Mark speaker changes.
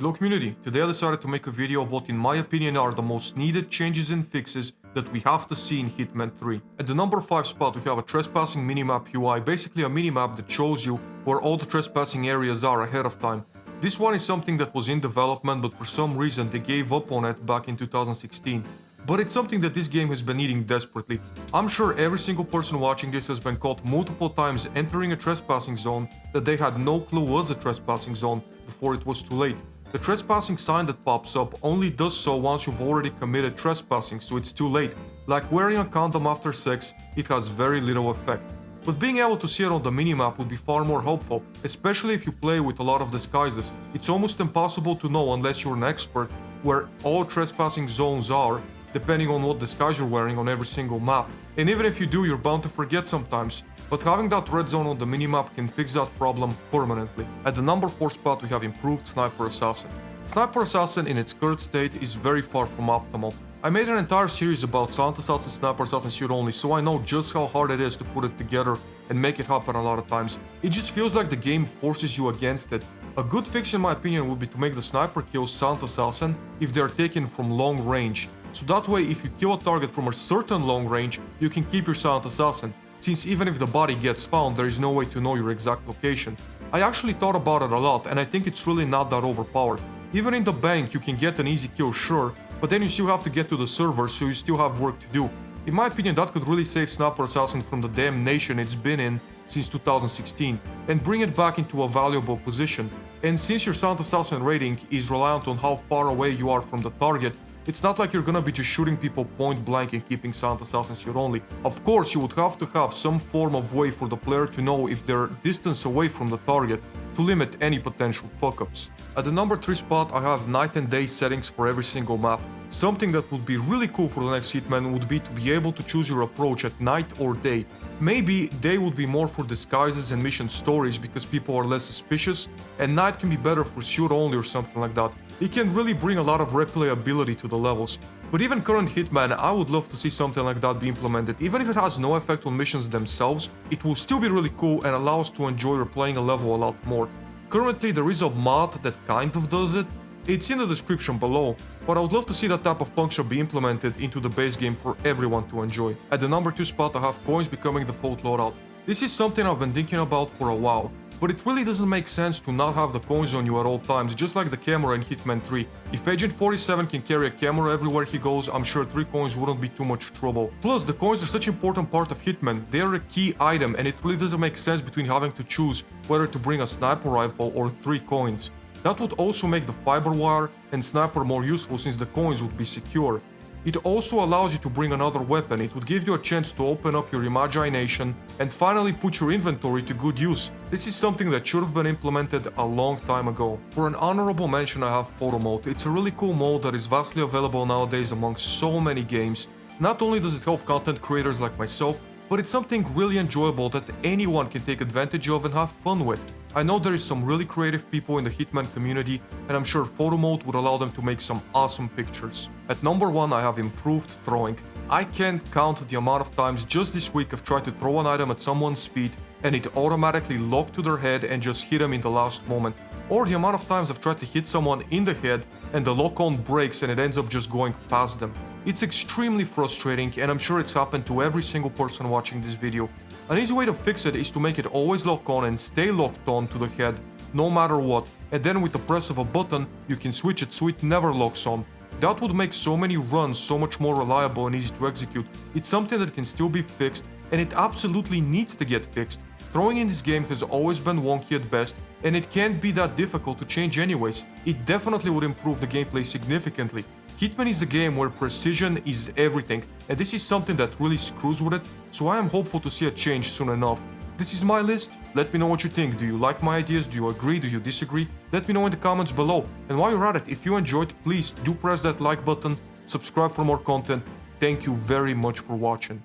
Speaker 1: Hello community, today I decided to make a video of what in my opinion are the most needed changes and fixes that we have to see in Hitman 3. At the number 5 spot we have a trespassing minimap UI, basically a minimap that shows you where all the trespassing areas are ahead of time. This one is something that was in development, but for some reason they gave up on it back in 2016. But it's something that this game has been needing desperately. I'm sure every single person watching this has been caught multiple times entering a trespassing zone that they had no clue was a trespassing zone before it was too late. The trespassing sign that pops up only does so once you've already committed trespassing, so it's too late. Like wearing a condom after sex, it has very little effect. But being able to see it on the minimap would be far more helpful, especially if you play with a lot of disguises. It's almost impossible to know unless you're an expert where all trespassing zones are, depending on what disguise you're wearing on every single map. And even if you do, you're bound to forget sometimes. But having that red zone on the minimap can fix that problem permanently. At the number 4 spot we have improved Sniper Assassin. Sniper Assassin in its current state is very far from optimal. I made an entire series about Silent Assassin, Sniper Assassin suit only, so I know just how hard it is to put it together and make it happen a lot of times. It just feels like the game forces you against it. A good fix in my opinion would be to make the sniper kills Silent Assassin if they are taken from long range. So that way if you kill a target from a certain long range, you can keep your Silent Assassin, since even if the body gets found, there is no way to know your exact location. I actually thought about it a lot and I think it's really not that overpowered. Even in the bank you can get an easy kill, sure, but then you still have to get to the server, so you still have work to do. In my opinion, that could really save Sniper Assassin from the damnation it's been in since 2016 and bring it back into a valuable position. And since your Silent Assassin rating is reliant on how far away you are from the target, it's not like you're gonna be just shooting people point blank and keeping Silent Assassin suit only. Of course, you would have to have some form of way for the player to know if they're distance away from the target to limit any potential fuck-ups. At the number 3 spot I have night and day settings for every single map. Something that would be really cool for the next Hitman would be to be able to choose your approach at night or day. Maybe day would be more for disguises and mission stories because people are less suspicious, and night can be better for suit only or something like that. It can really bring a lot of replayability to the levels. But even current Hitman, I would love to see something like that be implemented. Even if it has no effect on missions themselves, it will still be really cool and allow us to enjoy replaying a level a lot more. Currently there is a mod that kind of does it. It's in the description below, but I would love to see that type of function be implemented into the base game for everyone to enjoy. At the number 2 spot I have coins becoming the default loadout. This is something I've been thinking about for a while, but it really doesn't make sense to not have the coins on you at all times, just like the camera in Hitman 3. If Agent 47 can carry a camera everywhere he goes, I'm sure 3 coins wouldn't be too much trouble. Plus, the coins are such an important part of Hitman, they are a key item and it really doesn't make sense between having to choose whether to bring a sniper rifle or 3 coins. That would also make the fiber wire and sniper more useful since the coins would be secure. It also allows you to bring another weapon, it would give you a chance to open up your imagination and finally put your inventory to good use. This is something that should have been implemented a long time ago. For an honorable mention I have photo mode. It's a really cool mode that is vastly available nowadays amongst so many games. Not only does it help content creators like myself, but it's something really enjoyable that anyone can take advantage of and have fun with. I know there is some really creative people in the Hitman community, and I'm sure photo mode would allow them to make some awesome pictures. At number 1 I have improved throwing. I can't count the amount of times just this week I've tried to throw an item at someone's feet and it automatically locked to their head and just hit them in the last moment. Or the amount of times I've tried to hit someone in the head and the lock-on breaks and it ends up just going past them. It's extremely frustrating and I'm sure it's happened to every single person watching this video. An easy way to fix it is to make it always lock on and stay locked on to the head, no matter what, and then with the press of a button you can switch it so it never locks on. That would make so many runs so much more reliable and easy to execute. It's something that can still be fixed and it absolutely needs to get fixed. Throwing in this game has always been wonky at best and it can't be that difficult to change anyways. It definitely would improve the gameplay significantly. Hitman is a game where precision is everything, and this is something that really screws with it, so I am hopeful to see a change soon enough. This is my list, let me know what you think. Do you like my ideas? Do you agree? Do you disagree? Let me know in the comments below. And while you're at it, if you enjoyed, please do press that like button, subscribe for more content. Thank you very much for watching.